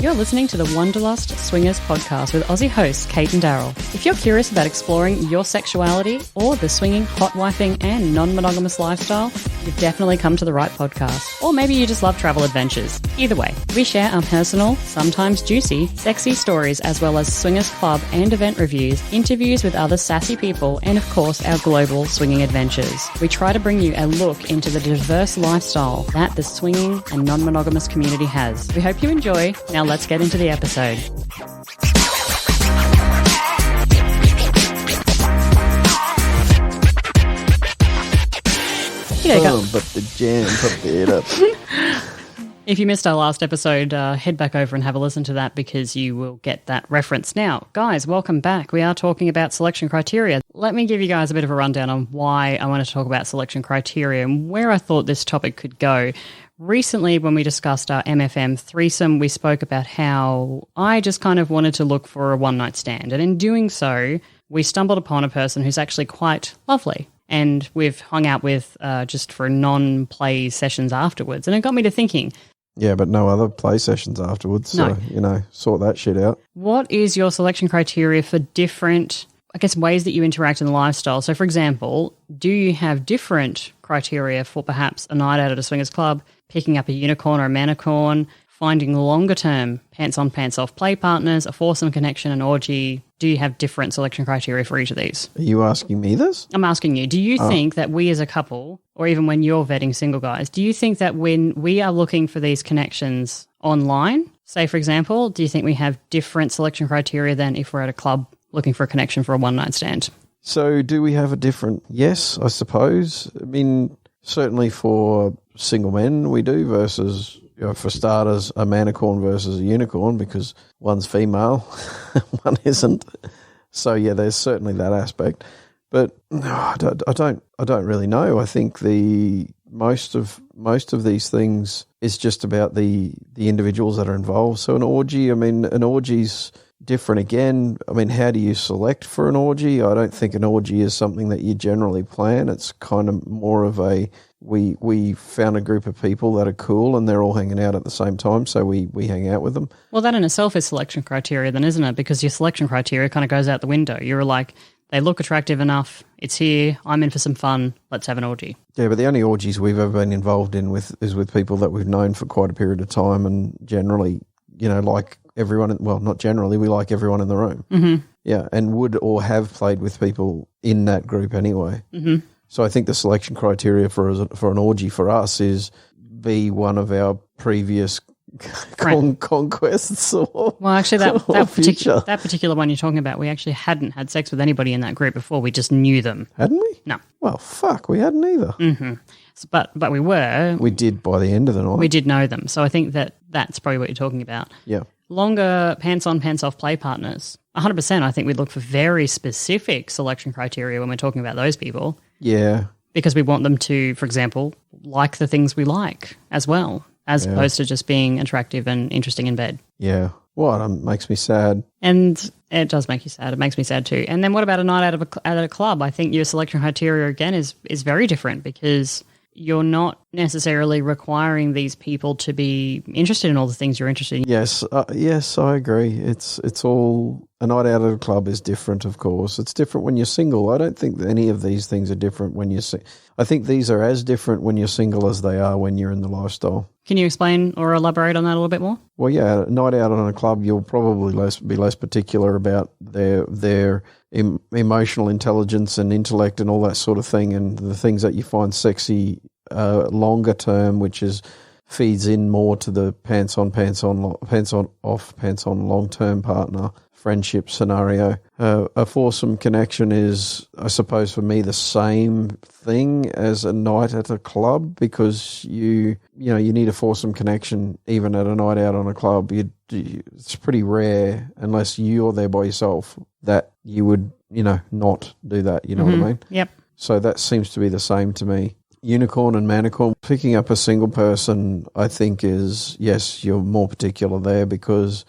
You're listening to the Wanderlust Swingers podcast with Aussie hosts Cate and Daryl. If you're curious about exploring your sexuality or the swinging, hot wifing and non-monogamous lifestyle, you've definitely come to the right podcast. Or maybe you just love travel adventures. Either way, we share our personal, sometimes juicy, sexy stories as well as swingers club and event reviews, interviews with other sassy people, and of course our global swinging adventures. We try to bring you a look into the diverse lifestyle that the swinging and non-monogamous community has. We hope you enjoy. Now let's get into the episode. But the jam, put it up. If you missed our last episode, head back over and have a listen to that because you will get that reference. Now, guys, welcome back. We are talking about selection criteria. Let me give you guys a bit of a rundown on why I want to talk about selection criteria and where I thought this topic could go. Recently, when we discussed our MFM threesome, we spoke about how I just kind of wanted to look for a one-night stand. And in doing so, we stumbled upon a person who's actually quite lovely. And we've hung out with just for non-play sessions afterwards. And it got me to thinking. Yeah, but no other play sessions afterwards. So, sort that shit out. What is your selection criteria for different, ways that you interact in the lifestyle? So, for example, do you have different criteria for perhaps a night out at a swingers club, picking up a unicorn or a manicorn, finding longer-term pants-on, pants-off play partners, a foursome connection, an orgy? Do you have different selection criteria for each of these? Are you asking me this? I'm asking you. Do you think that we as a couple, or even when you're vetting single guys, do you think that when we are looking for these connections online, say, for example, do you think we have different selection criteria than if we're at a club looking for a connection for a one-night stand? So do we have a different... Yes, I suppose. I mean, certainly for single men we do versus... for starters, a manicorn versus a unicorn because one's female, one isn't. So yeah, there's certainly that aspect. But I don't really know. I think the most of these things is just about the individuals that are involved. So an orgy's different again. I mean, how do you select for an orgy? I don't think an orgy is something that you generally plan. It's kind of more of a we found a group of people that are cool and they're all hanging out at the same time, so we hang out with them. Well, that in itself is selection criteria then, isn't it? Because your selection criteria kind of goes out the window. You're like, they look attractive enough, it's here, I'm in for some fun, let's have an orgy. Yeah, but the only orgies we've ever been involved in is with people that we've known for quite a period of time and generally, like everyone, not generally, we like everyone in the room. Mm-hmm. Yeah, and would or have played with people in that group anyway. Mm-hmm. So I think the selection criteria for an orgy for us is be one of our previous conquests. Well, actually, that particular one you're talking about, we actually hadn't had sex with anybody in that group before. We just knew them. Hadn't we? No. Well, fuck, we hadn't either. Mm-hmm. But we were. We did by the end of the night. We did know them. So I think that's probably what you're talking about. Yeah. Longer pants-on, pants-off play partners. 100%, I think we'd look for very specific selection criteria when we're talking about those people. Yeah. Because we want them to, for example, like the things we like as well, as opposed to just being attractive and interesting in bed. Yeah. Well, it makes me sad. And it does make you sad. It makes me sad too. And then what about a night out at a club? I think your selection criteria, again, is very different because you're not necessarily requiring these people to be interested in all the things you're interested in. Yes, I agree. It's all... A night out at a club is different, of course. It's different when you're single. I don't think that any of these things are different when you're single. I think these are as different when you're single as they are when you're in the lifestyle. Can you explain or elaborate on that a little bit more? Well, yeah, a night out on a club, you'll probably be less particular about their emotional intelligence and intellect and all that sort of thing, and the things that you find sexy longer term, which feeds in more to the pants on, off, pants on long-term partner friendship scenario. A foursome connection is, I suppose, for me, the same thing as a night at a club because you need a foursome connection even at a night out on a club. It's pretty rare unless you're there by yourself that you would, not do that. You know what I mean? Yep. So that seems to be the same to me. Unicorn and manicorn, picking up a single person, I think is, yes, you're more particular there because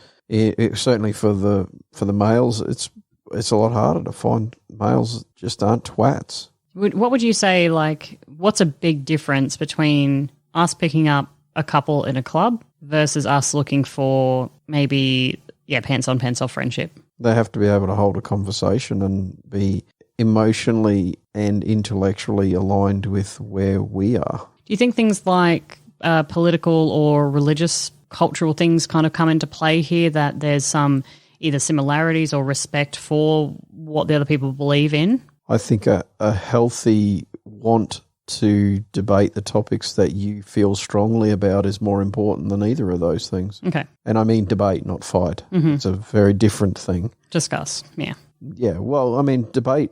certainly for the males, it's a lot harder to find males that just aren't twats. What would you say, what's a big difference between us picking up a couple in a club versus us looking for maybe, pants on, pants off friendship? They have to be able to hold a conversation and be emotionally and intellectually aligned with where we are. Do you think things like political or religious, cultural things kind of come into play here, that there's some either similarities or respect for what the other people believe in? I think a healthy want to debate the topics that you feel strongly about is more important than either of those things. Okay. And I mean debate, not fight. Mm-hmm. It's a very different thing. Discuss, yeah. Yeah, well, I mean, debate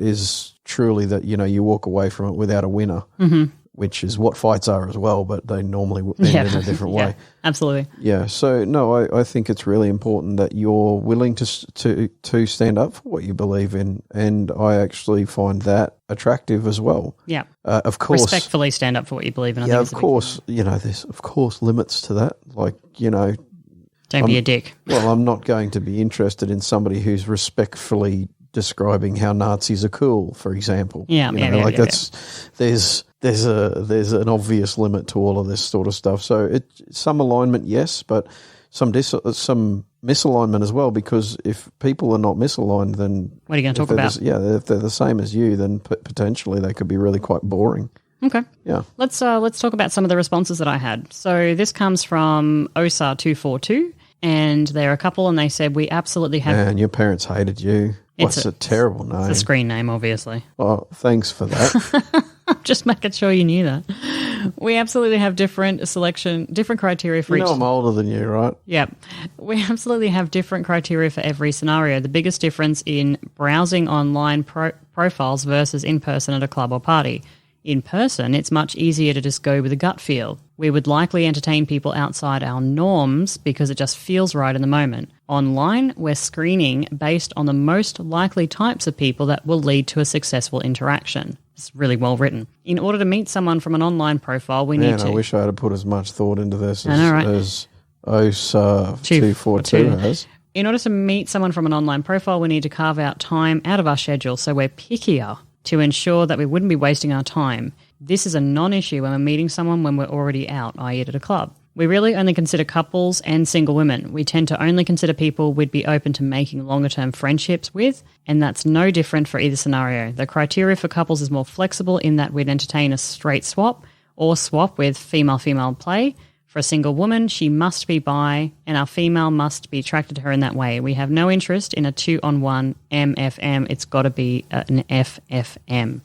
is truly that, you walk away from it without a winner, which is what fights are as well, but they normally end in a different way. Absolutely. Yeah, so no, I think it's really important that you're willing to stand up for what you believe in, and I actually find that attractive as well. Yeah. Of course. Respectfully stand up for what you believe in. Of course, there's of course limits to that. Like, don't be a dick. Well, I'm not going to be interested in somebody who's respectfully describing how Nazis are cool, for example. There's an obvious limit to all of this sort of stuff. So some alignment, yes, but some misalignment as well, because if people are not misaligned, then what are you going to talk about? If they're the same as you, then potentially they could be really quite boring. Okay. Yeah. Let's talk about some of the responses that I had. So this comes from OSAR242, and they're a couple, and they said, we absolutely have... Man, your parents hated you. It's a terrible name. It's a screen name, obviously. Oh, thanks for that. Just making sure you knew that. We absolutely have different criteria for each... I'm older than you, right? Yeah. We absolutely have different criteria for every scenario. The biggest difference in browsing online profiles versus in person at a club or party. In person, it's much easier to just go with a gut feel. We would likely entertain people outside our norms because it just feels right in the moment. Online, we're screening based on the most likely types of people that will lead to a successful interaction. It's really well written. In order to meet someone from an online profile, we need to... I wish I had put as much thought into this as OSA242 has. In order to meet someone from an online profile, we need to carve out time out of our schedule, so we're pickier to ensure that we wouldn't be wasting our time. This is a non-issue when we're meeting someone when we're already out, i.e. at a club. We really only consider couples and single women. We tend to only consider people we'd be open to making longer-term friendships with, and that's no different for either scenario. The criteria for couples is more flexible in that we'd entertain a straight swap or swap with female-female play. For a single woman, she must be bi, and our female must be attracted to her in that way. We have no interest in a 2-on-1 MFM. It's got to be an FFM.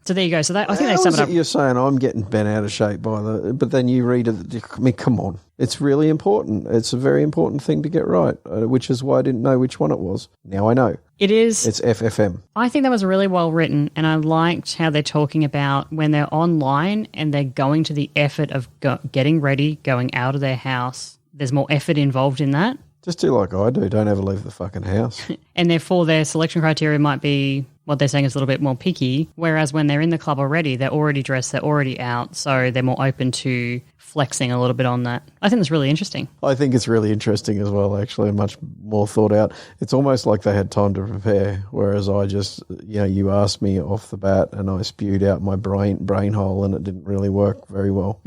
So there you go. So I think they sum it up. You're saying I'm getting bent out of shape but then you read it. I mean, come on. It's really important. It's a very important thing to get right, which is why I didn't know which one it was. Now I know. It is. It's FFM. I think that was really well written, and I liked how they're talking about when they're online and they're going to the effort of getting ready, going out of their house. There's more effort involved in that. Just do like I do. Don't ever leave the fucking house. And therefore their selection criteria might be, what they're saying is a little bit more picky, whereas when they're in the club already, they're already dressed, they're already out, so they're more open to flexing a little bit on that. I think that's really interesting. I think it's really interesting as well, actually, and much more thought out. It's almost like they had time to prepare, whereas I just, you asked me off the bat and I spewed out my brain hole and it didn't really work very well.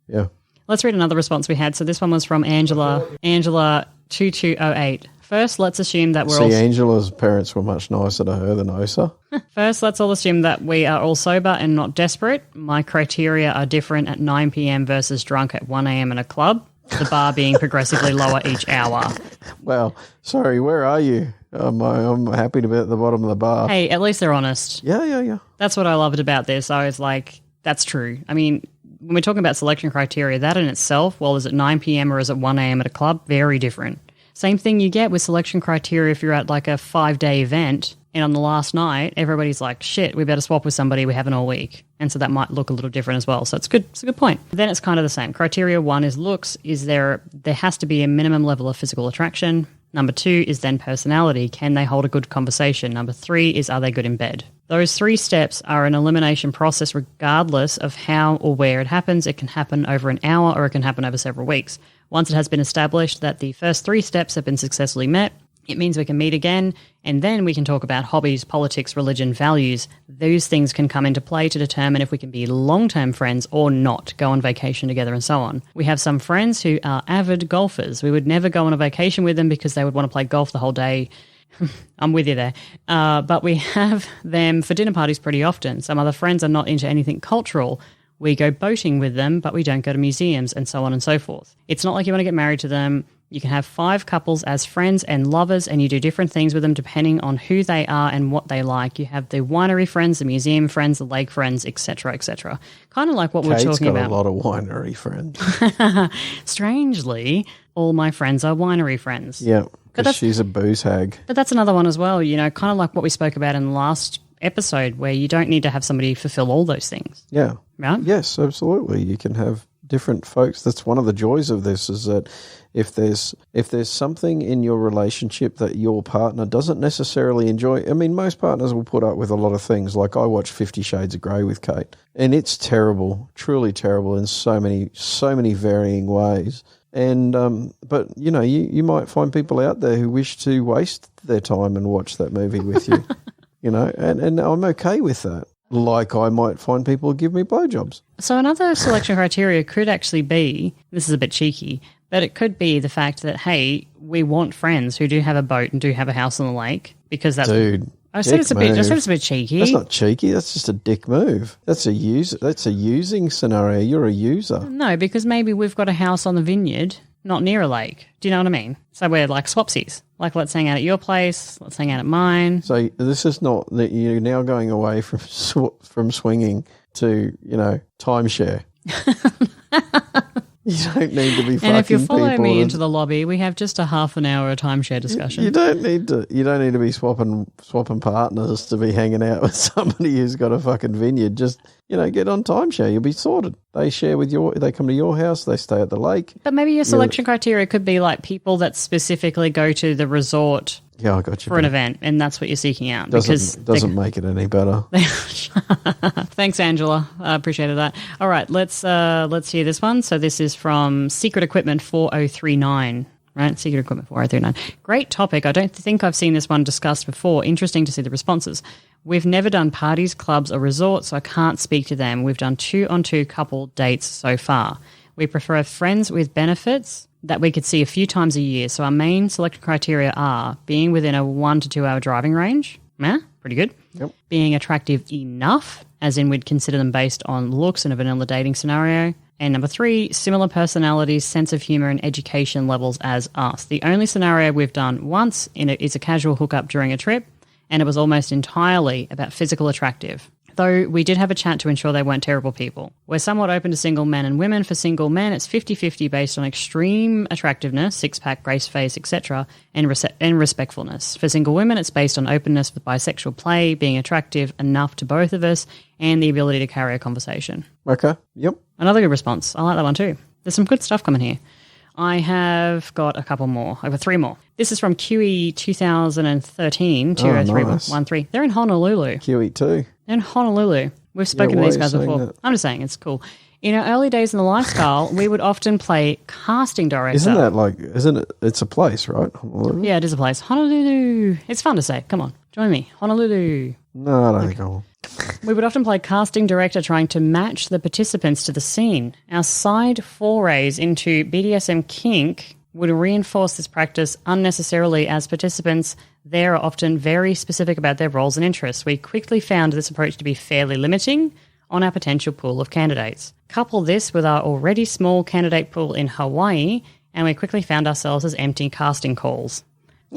Yeah. Let's read another response we had. So this one was from Angela 2208. First, let's assume that we're all... Angela's parents were much nicer to her than Osa. First, let's all assume that we are all sober and not desperate. My criteria are different at 9 p.m. versus drunk at 1 a.m. in a club, the bar being progressively lower each hour. Well, sorry, where are you? I'm happy to be at the bottom of the bar. Hey, at least they're honest. Yeah. That's what I loved about this. I was like, that's true. I mean, when we're talking about selection criteria, that in itself, well, is it 9 p.m. or is it 1 a.m. at a club? Very different. Same thing you get with selection criteria if you're at like a 5-day event and on the last night, everybody's like, shit, we better swap with somebody we haven't all week. And so that might look a little different as well. So it's good. It's a good point. Then it's kind of the same. Criteria 1 is looks. There has to be a minimum level of physical attraction. Number 2 is then personality. Can they hold a good conversation? Number 3 is, are they good in bed? Those 3 steps are an elimination process regardless of how or where it happens. It can happen over an hour or it can happen over several weeks. Once it has been established that the first 3 steps have been successfully met, it means we can meet again And then we can talk about hobbies, politics, religion, values. Those things can come into play to determine if we can be long-term friends or not, go on vacation together and so on. We have some friends who are avid golfers. We would never go on a vacation with them because they would want to play golf the whole day. I'm with you there. But we have them for dinner parties pretty often. Some other friends are not into anything cultural. We go boating with them, but we don't go to museums and so on and so forth. It's not like you want to get married to them. You can have 5 couples as friends and lovers, and you do different things with them depending on who they are and what they like. You have the winery friends, the museum friends, the lake friends, etc., etc. Kind of like what we're talking about. Kate's got a lot of winery friends. Strangely, all my friends are winery friends. Yeah, because she's a booze hag. But that's another one as well, you know, kind of like what we spoke about in the last episode, where you don't need to have somebody fulfill all those things. Yeah. Right? Yes, absolutely. You can have different folks. That's one of the joys of this, is that if there's something in your relationship that your partner doesn't necessarily enjoy, I mean, most partners will put up with a lot of things. Like I watch 50 Shades of Grey with Cate, and it's terrible, truly terrible in so many varying ways. And but you know, you might find people out there who wish to waste their time and watch that movie with you. You know, and I'm okay with that. Like I might find people who give me blowjobs. So another selection criteria could actually be, this is a bit cheeky, but it could be the fact that, hey, we want friends who do have a boat and do have a house on the lake, because that's... Dude, I said it's a bit cheeky. That's not cheeky. That's just a dick move. That's a using scenario. You're a user. No, because maybe we've got a house on the vineyard, not near a lake. Do you know what I mean? So we're like swapsies. Like, let's hang out at your place. Let's hang out at mine. So this is not that you're now going away from swinging to, you know, timeshare. You don't need to be fucking people. And if you follow me into the lobby, we have just a half an hour timeshare discussion. You don't need to be swapping partners to be hanging out with somebody who's got a fucking vineyard. Just, you know, get on timeshare. You'll be sorted. They come to your house, they stay at the lake. But maybe your selection criteria could be like people that specifically go to the resort. Yeah, I got you. For an event, and that's what you're seeking out. Doesn't make it any better. Thanks, Angela. I appreciated that. All right, let's hear this one. So this is from Secret Equipment 4039. Right, Secret Equipment 4039. Great topic. I don't think I've seen this one discussed before. Interesting to see the responses. We've never done parties, clubs, or resorts, so I can't speak to them. We've done 2-on-2 couple dates so far. We prefer friends with benefits that we could see a few times a year. So our main selection criteria are being within a 1 to 2 hour driving range. Yeah, pretty good. Yep. Being attractive enough, as in we'd consider them based on looks in a vanilla dating scenario. And number 3, similar personalities, sense of humour, and education levels as us. The only scenario we've done once is a casual hookup during a trip, and it was almost entirely about physical attractive. Though we did have a chat to ensure they weren't terrible people. We're somewhat open to single men and women. For single men, it's 50-50 based on extreme attractiveness, six-pack, grace face, etc., and respectfulness. For single women, it's based on openness with bisexual play, being attractive enough to both of us, and the ability to carry a conversation. Okay, yep. Another good response. I like that one too. There's some good stuff coming here. I have got a couple more. I've got 3 more. This is from QE 2013, 2013. They're in Honolulu. QE 2. In Honolulu. We've spoken to these guys before. That? I'm just saying, it's cool. In our early days in the lifestyle, we would often play casting director. It's a place, right? Honolulu? Yeah, it is a place. Honolulu. It's fun to say. Come on, join me. Honolulu. No, I don't think I will. We would often play casting director, trying to match the participants to the scene. Our side forays into BDSM kink would reinforce this practice unnecessarily, as participants there are often very specific about their roles and interests. We quickly found this approach to be fairly limiting on our potential pool of candidates. Couple this with our already small candidate pool in Hawaii, and we quickly found ourselves as empty casting calls.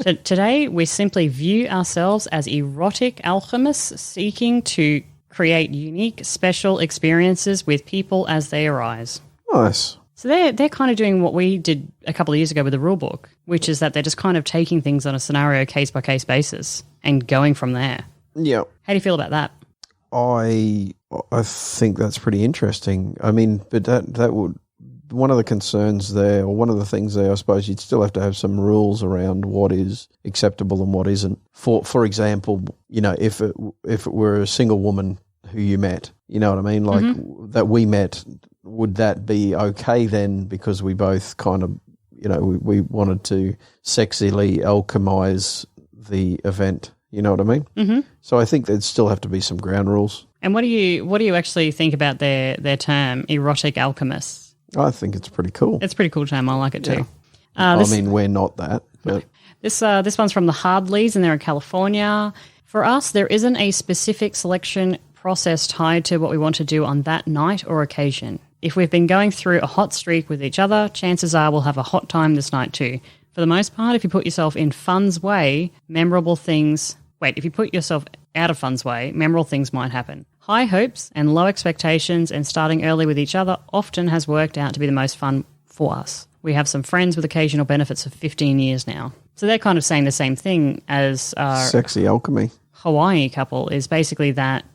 So today, we simply view ourselves as erotic alchemists seeking to create unique, special experiences with people as they arise. Nice. So they're kind of doing what we did a couple of years ago with the rule book, which is that they're just kind of taking things on a scenario case-by-case basis and going from there. Yeah. How do you feel about that? I think that's pretty interesting. I mean, but that would... One of the concerns there, or one of the things there, I suppose you'd still have to have some rules around what is acceptable and what isn't. For example, you know, if it were a single woman who you met, you know what I mean? Like that we met, would that be okay then? Because we both kind of, you know, we wanted to sexily alchemize the event. You know what I mean? Mm-hmm. So I think there'd still have to be some ground rules. And what do you actually think about their term, erotic alchemists? I think it's pretty cool. It's a pretty cool term. I like it too. Yeah. I mean, we're not that. But. This one's from the Hardleys, and they're in California. For us, there isn't a specific selection process tied to what we want to do on that night or occasion. If we've been going through a hot streak with each other, chances are we'll have a hot time this night too. For the most part, if you put yourself in fun's way, if you put yourself out of fun's way, memorable things might happen. High hopes and low expectations and starting early with each other often has worked out to be the most fun for us. We have some friends with occasional benefits for 15 years now. So they're kind of saying the same thing as our sexy alchemy Hawaii couple, is basically that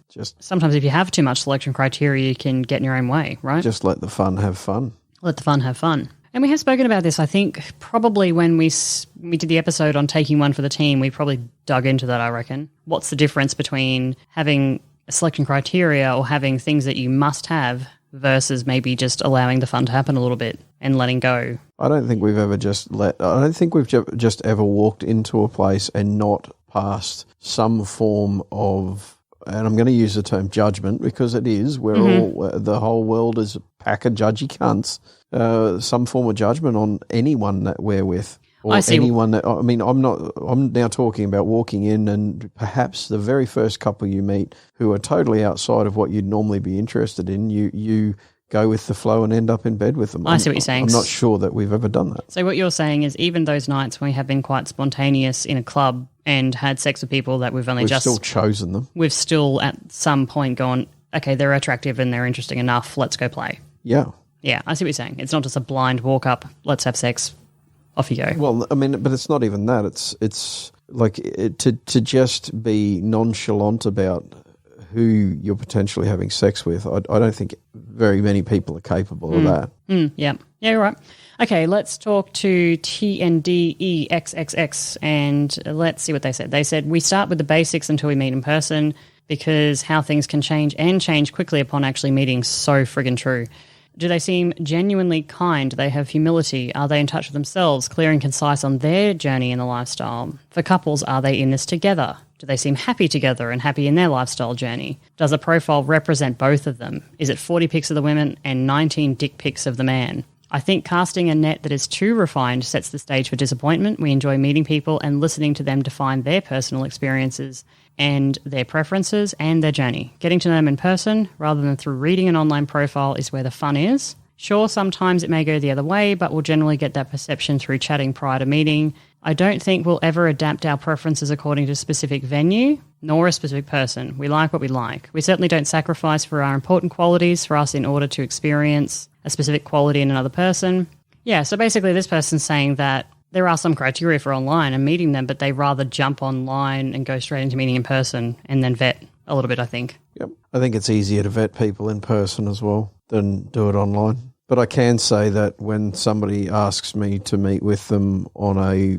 sometimes if you have too much selection criteria, you can get in your own way, right? Just let the fun have fun. Let the fun have fun. And we have spoken about this, I think, probably when we did the episode on taking one for the team, we probably dug into that, I reckon. What's the difference between having a selection criteria or having things that you must have versus maybe just allowing the fun to happen a little bit and letting go? I don't think we've just ever walked into a place and not passed some form of, and I'm going to use the term judgment because it is, the whole world is a pack of judgy cunts. Some form of judgment on anyone that we're with, or anyone that, I mean, I'm now talking about walking in and perhaps the very first couple you meet who are totally outside of what you'd normally be interested in, you go with the flow and end up in bed with them. I see what you're saying. I'm not sure that we've ever done that. So what you're saying is even those nights when we have been quite spontaneous in a club and had sex with people that we've still chosen them. We've still at some point gone, okay, they're attractive and they're interesting enough, let's go play. Yeah. Yeah, I see what you're saying. It's not just a blind walk up, let's have sex, off you go. Well, I mean, but it's not even that. It's like to just be nonchalant about who you're potentially having sex with. I don't think very many people are capable of that. Yeah, you're right. Okay, let's talk to TNDEXXX and let's see what they said. They said, we start with the basics until we meet in person because how things can change and change quickly upon actually meeting. So friggin' true. Do they seem genuinely kind? Do they have humility? Are they in touch with themselves, clear and concise on their journey in the lifestyle? For couples, are they in this together? Do they seem happy together and happy in their lifestyle journey? Does the profile represent both of them? Is it 40 pics of the women and 19 dick pics of the man? I think casting a net that is too refined sets the stage for disappointment. We enjoy meeting people and listening to them define their personal experiences and their preferences and their journey. Getting to know them in person rather than through reading an online profile is where the fun is. Sure, sometimes it may go the other way, but we'll generally get that perception through chatting prior to meeting. I don't think we'll ever adapt our preferences according to a specific venue, nor a specific person. We like what we like. We certainly don't sacrifice for our important qualities for us in order to experience a specific quality in another person. Yeah, so basically this person's saying that there are some criteria for online and meeting them, but they rather jump online and go straight into meeting in person and then vet a little bit, I think. Yep. I think it's easier to vet people in person as well than do it online. But I can say that when somebody asks me to meet with them on a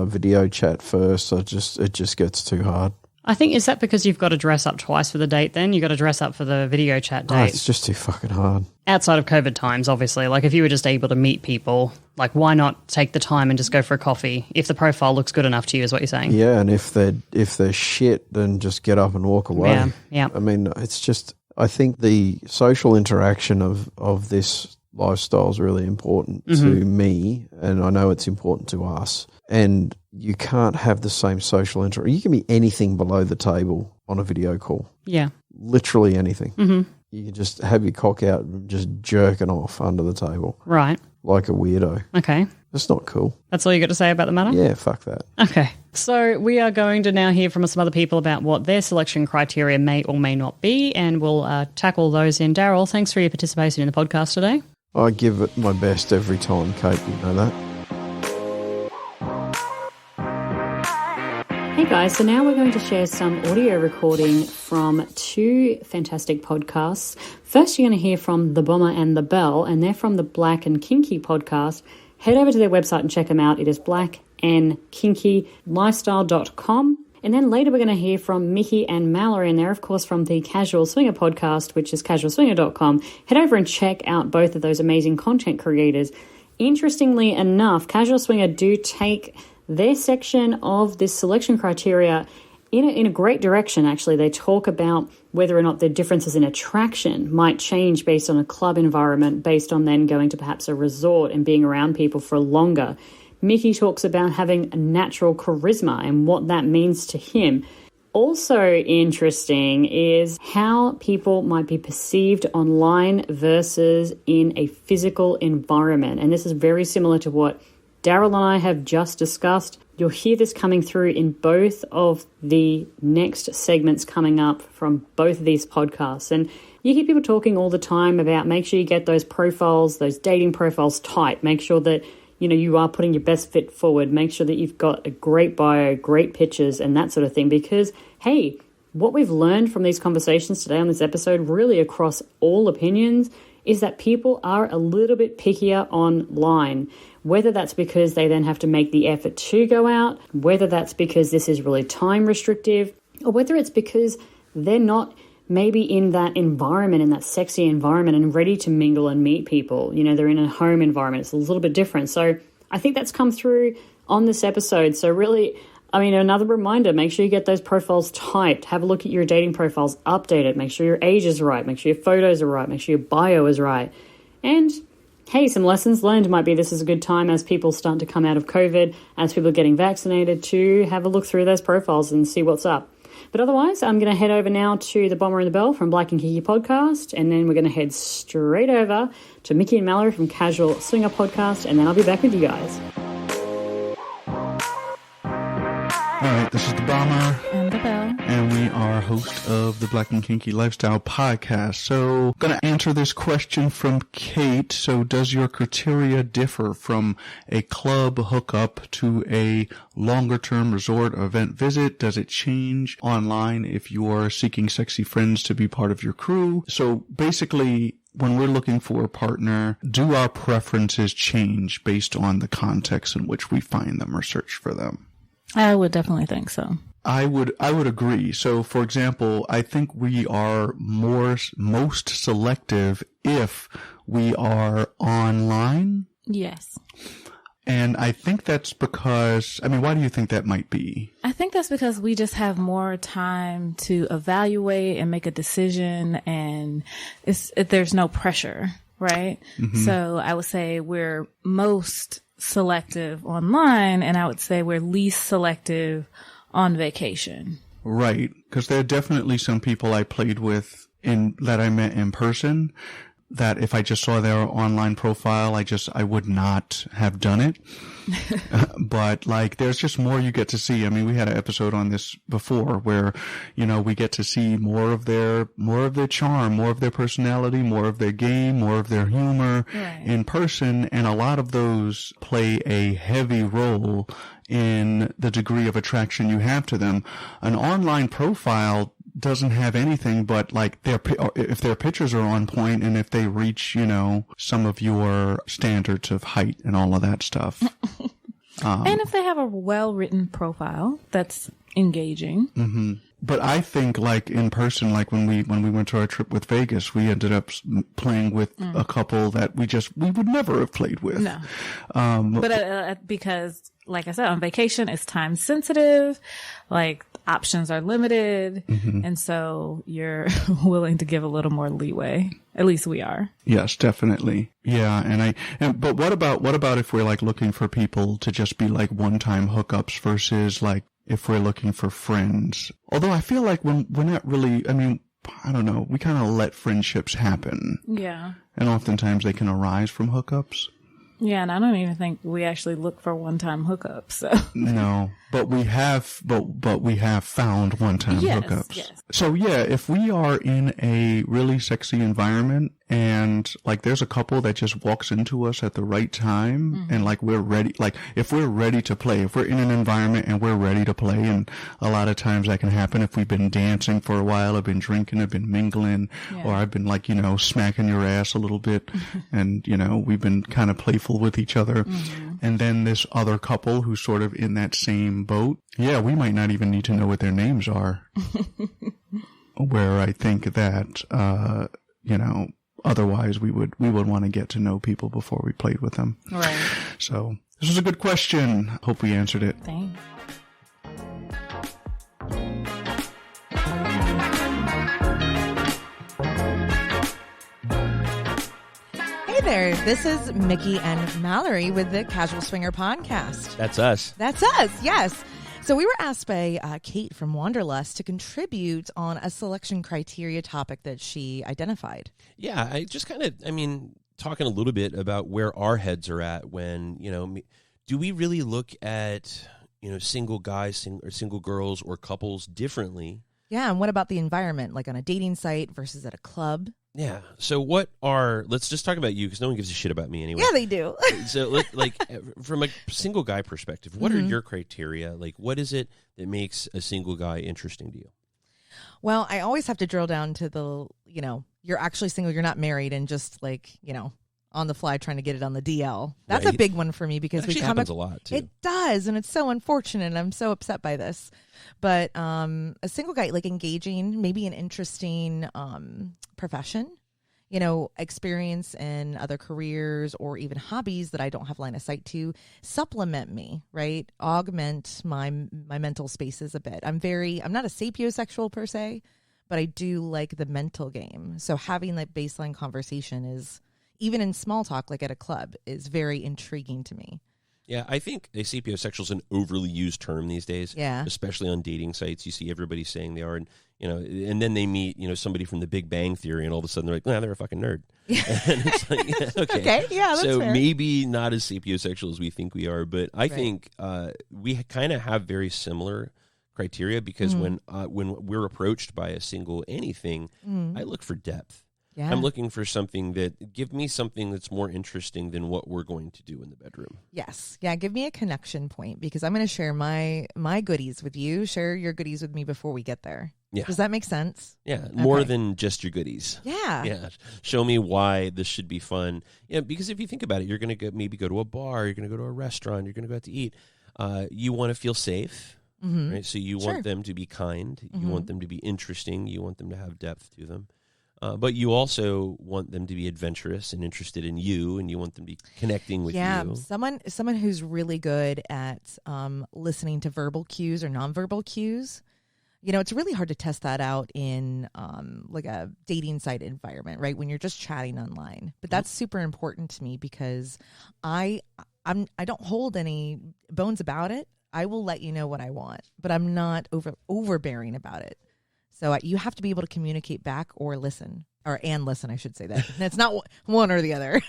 video chat first, it just gets too hard. I think, is that because you've got to dress up twice for the date then? You've got to dress up for the video chat date. Oh, it's just too fucking hard. Outside of COVID times, obviously. Like if you were just able to meet people, like why not take the time and just go for a coffee if the profile looks good enough to you is what you're saying? Yeah, and if they're shit, then just get up and walk away. Yeah. I mean, it's just, I think the social interaction of this lifestyle is really important to me, and I know it's important to us. And you can't have the same social interaction. You can be anything below the table on a video call. Yeah. Literally anything. Mm-hmm. You can just have your cock out and just jerking off under the table. Right. Like a weirdo. Okay. That's not cool. That's all you got to say about the matter? Yeah, fuck that. Okay. So we are going to now hear from some other people about what their selection criteria may or may not be, and we'll tackle those in. Daryl, thanks for your participation in the podcast today. I give it my best every time, Cate. You know that. Hey guys, so now we're going to share some audio recording from two fantastic podcasts. First, you're going to hear from The Bomber and The Bell, and they're from the Black and Kinky podcast. Head over to their website and check them out. It is blackandkinkylifestyle.com. And then later we're going to hear from Mickey and Mallory, and they're, of course, from the Casual Swinger podcast, which is casualswinger.com. Head over and check out both of those amazing content creators. Interestingly enough, Casual Swinger do take their section of this selection criteria in a great direction, actually. They talk about whether or not the differences in attraction might change based on a club environment, based on then going to perhaps a resort and being around people for longer. Mickey talks about having a natural charisma and what that means to him. Also interesting is how people might be perceived online versus in a physical environment. And this is very similar to what Daryl and I have just discussed. You'll hear this coming through in both of the next segments coming up from both of these podcasts. And you hear people talking all the time about make sure you get those profiles, those dating profiles tight. Make sure that you are putting your best fit forward. Make sure that you've got a great bio, great pictures, and that sort of thing. Because, hey, what we've learned from these conversations today on this episode, really across all opinions, is that people are a little bit pickier online. Whether that's because they then have to make the effort to go out, whether that's because this is really time restrictive, or whether it's because they're not maybe in that environment, in that sexy environment and ready to mingle and meet people. They're in a home environment. It's a little bit different. So I think that's come through on this episode. So really, another reminder, make sure you get those profiles typed. Have a look at your dating profiles, update it. Make sure your age is right. Make sure your photos are right. Make sure your bio is right. And hey, some lessons learned might be this is a good time as people start to come out of COVID, as people are getting vaccinated, to have a look through those profiles and see what's up. But otherwise, I'm going to head over now to the Bomber and the Bell from Black and Kinky Podcast, and then we're going to head straight over to Mickey and Mallory from Casual Swinger Podcast, and then I'll be back with you guys. All right, this is the Bomber and the Bell, and we are host of the Black and Kinky Lifestyle Podcast. So, going to answer this question from Cate. So, does your criteria differ from a club hookup to a longer-term resort or event visit? Does it change online if you're seeking sexy friends to be part of your crew? So, basically, when we're looking for a partner, do our preferences change based on the context in which we find them or search for them? I would definitely think so. I would agree. So, for example, I think we are most selective if we are online. Yes. And I think that's because, why do you think that might be? I think that's because we just have more time to evaluate and make a decision, and there's no pressure, right? Mm-hmm. So I would say we're most selective online, and I would say we're least selective on vacation. Right. Because there are definitely some people I played with that I met in person that if I just saw their online profile, I would not have done it. But there's just more you get to see. We had an episode on this before where, we get to see more of their charm, more of their personality, more of their game, more of their humor in person. And a lot of those play a heavy role in the degree of attraction you have to them. An online profile doesn't have anything but if their pictures are on point and if they reach, some of your standards of height and all of that stuff. And if they have a well-written profile that's engaging. Mm-hmm. But I think in person, when we went to our trip with Vegas, we ended up playing with a couple that we would never have played with. No. But because, like I said, on vacation, it's time sensitive. Options are limited. Mm-hmm. And so you're willing to give a little more leeway. At least we are. Yes, definitely. Yeah. But what about if we're looking for people to just be one-time hookups versus if we're looking for friends? Although I feel like we're not really, I don't know, we kind of let friendships happen. Yeah. And oftentimes they can arise from hookups. Yeah, and I don't even think we actually look for one-time hookups. So. No, but we have found one-time hookups. Yes. So yeah, if we are in a really sexy environment and there's a couple that just walks into us at the right time, mm-hmm. and we're ready, if we're ready to play, if we're in an environment and we're ready to play, and a lot of times that can happen if we've been dancing for a while, I've been drinking, I've been mingling, or I've been smacking your ass a little bit, and we've been kind of playful with each other. Mm-hmm. And then this other couple who's sort of in that same boat. Yeah, we might not even need to know what their names are. Where I think that, otherwise we would want to get to know people before we played with them. Right. So This was a good question. Hope we answered it. Thanks. Hey there, this is Mickey and Mallory with the Casual Swinger Podcast. That's us. That's us, yes. So we were asked by Cate from Wanderlust to contribute on a selection criteria topic that she identified. Yeah, I just kind of, talking a little bit about where our heads are at when, do we really look at, single guys or single girls or couples differently? Yeah, and what about the environment, like on a dating site versus at a club? Yeah. So let's just talk about you because no one gives a shit about me anyway. Yeah, they do. So from a single guy perspective, what are your criteria? Like, what is it that makes a single guy interesting to you? Well, I always have to drill down to the, you're actually single, you're not married and just on the fly trying to get it on the DL. That's Right. a big one for me because It actually happens a lot too. It does, and it's so unfortunate. And I'm so upset by this. But a single guy, engaging, maybe an interesting profession, experience in other careers or even hobbies that I don't have line of sight to, supplement me, right? Augment my mental spaces a bit. I'm not a sapiosexual per se, but I do like the mental game. So having that baseline conversation is, even in small talk, like at a club, is very intriguing to me. Yeah, I think a sapiosexual is an overly used term these days. Yeah. Especially on dating sites. You see everybody saying they are, and and then they meet, somebody from the Big Bang Theory, and all of a sudden they're like, nah, they're a fucking nerd. And it's like, yeah, okay. Okay, yeah, that's so fair. maybe not as sapiosexual as we think we are, but I think we kind of have very similar criteria because when we're approached by a single anything, I look for depth. Yeah. I'm looking for something give me something that's more interesting than what we're going to do in the bedroom. Yes. Yeah, give me a connection point because I'm going to share my goodies with you. Share your goodies with me before we get there. Yeah. Does that make sense? Yeah, more Okay. than just your goodies. Yeah. Yeah, show me why this should be fun. Yeah, because if you think about it, you're going to maybe go to a bar, you're going to go to a restaurant, you're going to go out to eat. You want to feel safe, right? So you want them to be kind, you want them to be interesting, you want them to have depth to them. But you also want them to be adventurous and interested in you, and you want them to be connecting with you. Someone who's really good at listening to verbal cues or nonverbal cues. It's really hard to test that out in a dating site environment, right? When you're just chatting online. But that's super important to me because I don't hold any bones about it. I will let you know what I want, but I'm not overbearing about it. So you have to be able to communicate back or listen, and listen, I should say that. It's not one or the other.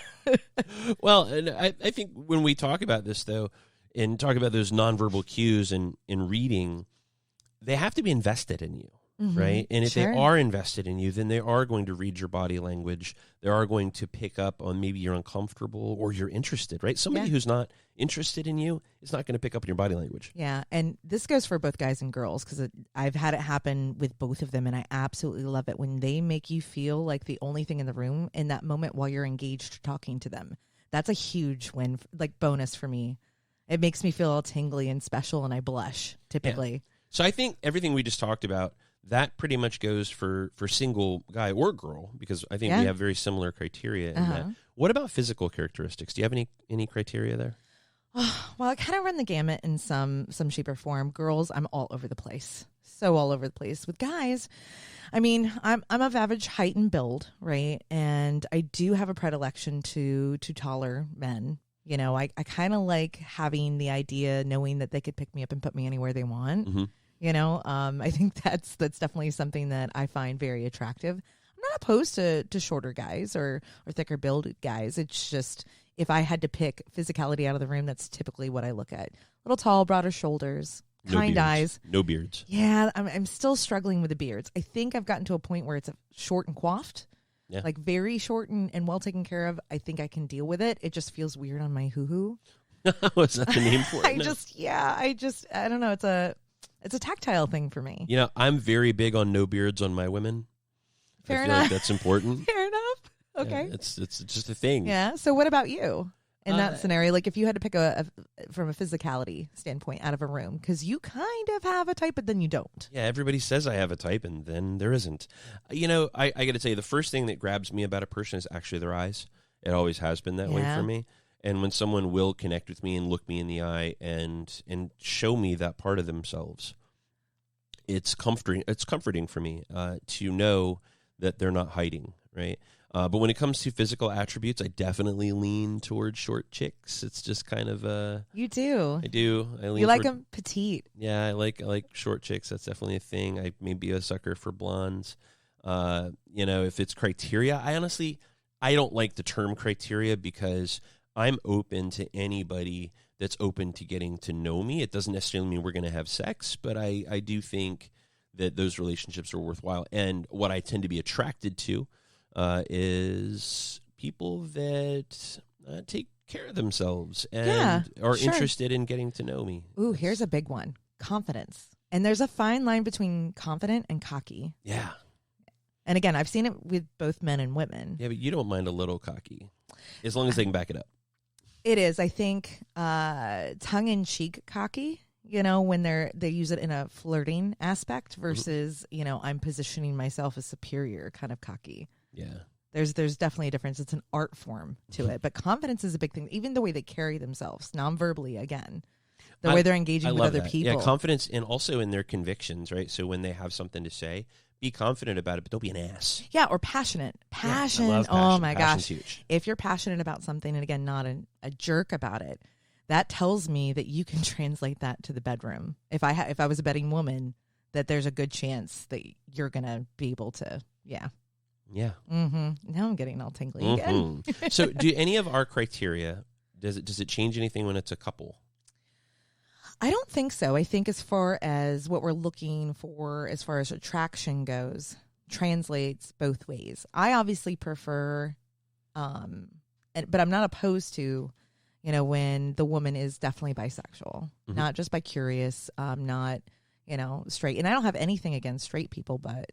Well, and I think when we talk about this, though, and talk about those nonverbal cues in reading, they have to be invested in you, right? And if they are invested in you, then they are going to read your body language. They are going to pick up on maybe you're uncomfortable or you're interested, right? Somebody who's not interested in you is not going to pick up on your body language. Yeah, and this goes for both guys and girls because I've had it happen with both of them, and I absolutely love it when they make you feel like the only thing in the room in that moment while you're engaged talking to them. That's a huge win, bonus for me. It makes me feel all tingly and special, and I blush, typically. Yeah. So I think everything we just talked about, that pretty much goes for single guy or girl, because I think we have very similar criteria in that. What about physical characteristics? Do you have any criteria there? Well, I kind of run the gamut in some shape or form. Girls, I'm all over the place. So all over the place. With guys, I'm of average height and build, right? And I do have a predilection to taller men. I kind of like having the idea, knowing that they could pick me up and put me anywhere they want. I think that's definitely something that I find very attractive. I'm not opposed to shorter guys or thicker build guys. It's just, if I had to pick physicality out of the room, that's typically what I look at. A little tall, broader shoulders, kind eyes. No beards. Yeah, I'm still struggling with the beards. I think I've gotten to a point where it's short and coiffed. Yeah. Like very short and well taken care of. I think I can deal with it. It just feels weird on my hoo-hoo. What's that the name for it? I don't know. It's a tactile thing for me. I'm very big on no beards on my women. Fair I feel enough. like that's important. Fair enough. Okay. Yeah, it's just a thing. Yeah. So what about you in that scenario? Like if you had to pick from a physicality standpoint out of a room, because you kind of have a type, but then you don't. Yeah, everybody says I have a type, and then there isn't. I got to tell you, the first thing that grabs me about a person is actually their eyes. It always has been that way for me. And when someone will connect with me and look me in the eye and show me that part of themselves, it's comforting. It's comforting for me to know that they're not hiding, right? But when it comes to physical attributes, I definitely lean towards short chicks. It's just kind of You do. I do. I lean. You like them petite. Yeah, I like short chicks. That's definitely a thing. I may be a sucker for blondes. If it's criteria, I don't like the term criteria because I'm open to anybody that's open to getting to know me. It doesn't necessarily mean we're going to have sex, but I do think that those relationships are worthwhile. And what I tend to be attracted to is people that take care of themselves and are interested in getting to know me. Ooh, here's a big one. Confidence. And there's a fine line between confident and cocky. Yeah. And again, I've seen it with both men and women. Yeah, but you don't mind a little cocky, as long as they can back it up. It is, I think, tongue-in-cheek cocky, when they use it in a flirting aspect versus, I'm positioning myself as superior kind of cocky. Yeah. There's definitely a difference. It's an art form to it. But confidence is a big thing. Even the way they carry themselves, non-verbally, again. The way they're engaging with other people. Yeah, confidence and also in their convictions, right? So when they have something to say, be confident about it, but don't be an ass. Yeah, or passionate. Passion. Yeah, I love passion. Oh, my Passion's gosh. Huge. If you're passionate about something, and again, not a jerk about it, that tells me that you can translate that to the bedroom. If I was a betting woman, that there's a good chance that you're going to be able to, yeah. Yeah. Mm-hmm. Now I'm getting all tingly again. So do any of our criteria, does it change anything when it's a couple? I don't think so. I think as far as what we're looking for, as far as attraction goes, translates both ways. I obviously prefer, but I'm not opposed to, when the woman is definitely bisexual, not just bi-curious, not, straight. And I don't have anything against straight people, but,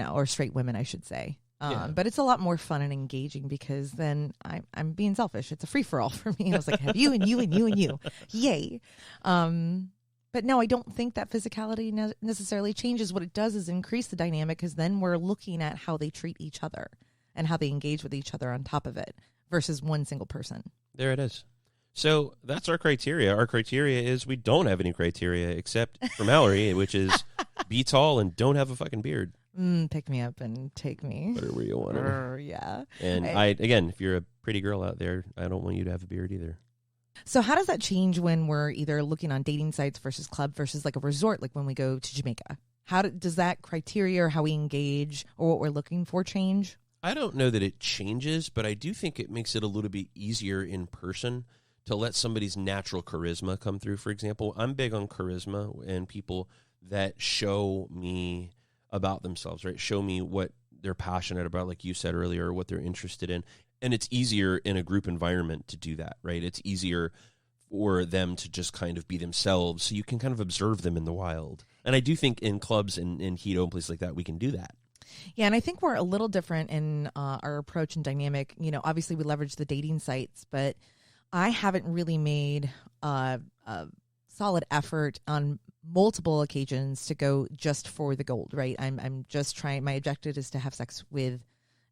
or straight women, I should say. But it's a lot more fun and engaging because then I'm being selfish. It's a free-for-all for me. I was like, have you and you and you and you. Yay. But no, I don't think that physicality necessarily changes. What it does is increase the dynamic because then we're looking at how they treat each other and how they engage with each other on top of it versus one single person. There it is. So that's our criteria. Our criteria is we don't have any criteria except for Mallory, which is be tall and don't have a fucking beard. Pick me up and take me. Whatever you want. Yeah. And again, if you're a pretty girl out there, I don't want you to have a beard either. So how does that change when we're either looking on dating sites versus club versus like a resort, like when we go to Jamaica? Does that criteria or how we engage or what we're looking for change? I don't know that it changes, but I do think it makes it a little bit easier in person to let somebody's natural charisma come through. For example, I'm big on charisma and people that show me about themselves, right? Show me what they're passionate about, like you said earlier, or what they're interested in. And it's easier in a group environment to do that, right? It's easier for them to just kind of be themselves, so you can kind of observe them in the wild. And I do think in clubs and Hedo and places like that, we can do that. Yeah, and I think we're a little different in our approach and dynamic. Obviously we leverage the dating sites, but I haven't really made a solid effort on multiple occasions to go just for the gold, right? I'm just trying. My objective is to have sex with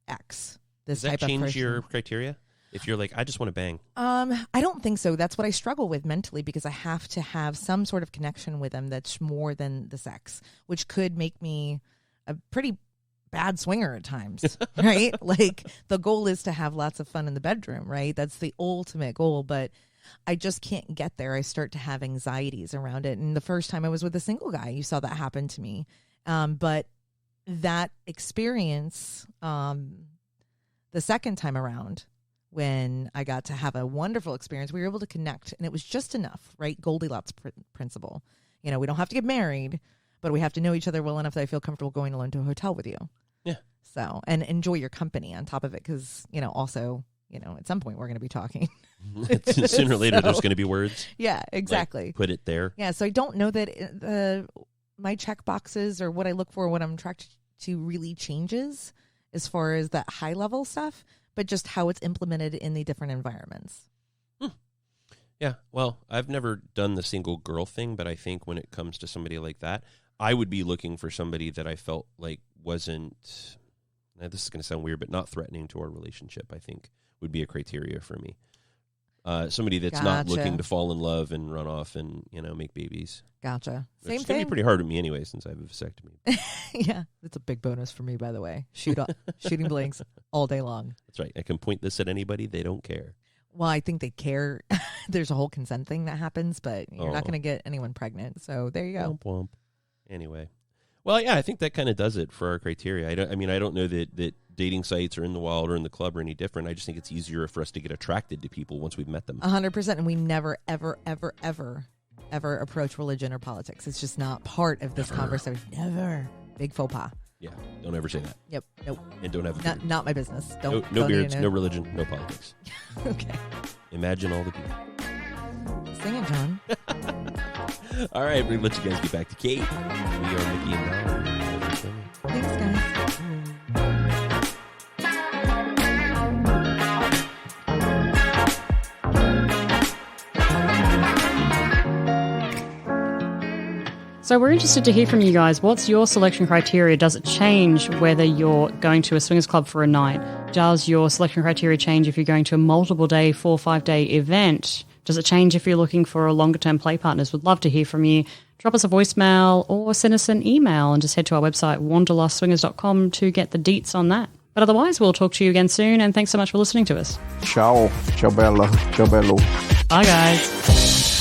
X. Does that change your criteria? If you're like, I just want to bang. I don't think so. That's what I struggle with mentally because I have to have some sort of connection with them that's more than the sex, which could make me a pretty bad swinger at times, right? Like the goal is to have lots of fun in the bedroom, right? That's the ultimate goal, but I just can't get there. I start to have anxieties around it. And the first time I was with a single guy, you saw that happen to me. But that experience, the second time around, when I got to have a wonderful experience, we were able to connect and it was just enough, right? Goldilocks principle. We don't have to get married, but we have to know each other well enough that I feel comfortable going alone to a hotel with you. Yeah. So, and enjoy your company on top of it. Cause also, at some point we're going to be talking. Sooner or later, there's going to be words. Yeah, exactly. Like, put it there. Yeah. So I don't know that my check boxes or what I look for, what I'm attracted to really changes as far as that high level stuff, but just how it's implemented in the different environments. Yeah. Well, I've never done the single girl thing, but I think when it comes to somebody like that, I would be looking for somebody that I felt like wasn't, now this is going to sound weird, but not threatening to our relationship, I think would be a criteria for me. Somebody that's not looking to fall in love and run off and, make babies. Gotcha. Which Same is going to thing. be pretty hard with me anyway since I have a vasectomy. Yeah, that's a big bonus for me, by the way. Shooting blanks all day long. That's right. I can point this at anybody. They don't care. Well, I think they care. There's a whole consent thing that happens, but you're not going to get anyone pregnant. So there you go. Womp womp. Anyway. Well, yeah, I think that kind of does it for our criteria. I don't know that dating sites or in the wild or in the club are any different. I just think it's easier for us to get attracted to people once we've met them. 100%. And we never, ever, ever, ever approach religion or politics. It's just not part of this conversation. Never. Big faux pas. Yeah, don't ever say that. Yep. Nope. And don't have a beard. Not my business. No beards, no religion, no politics. Okay. Imagine all the people. Sing it, John. All right, we're going to let you guys get back to Cate. We are Mickey and Nawlins. Thanks, guys. So we're interested to hear from you guys. What's your selection criteria? Does it change whether you're going to a swingers club for a night? Does your selection criteria change if you're going to a multiple day, 4 or 5 day event? Does it change if you're looking for a longer term play partners? We'd love to hear from you. Drop us a voicemail or send us an email and just head to our website, wanderlustswingers.com, to get the deets on that. But otherwise, we'll talk to you again soon, and thanks so much for listening to us. Ciao. Ciao bello. Ciao bello. Bye, guys.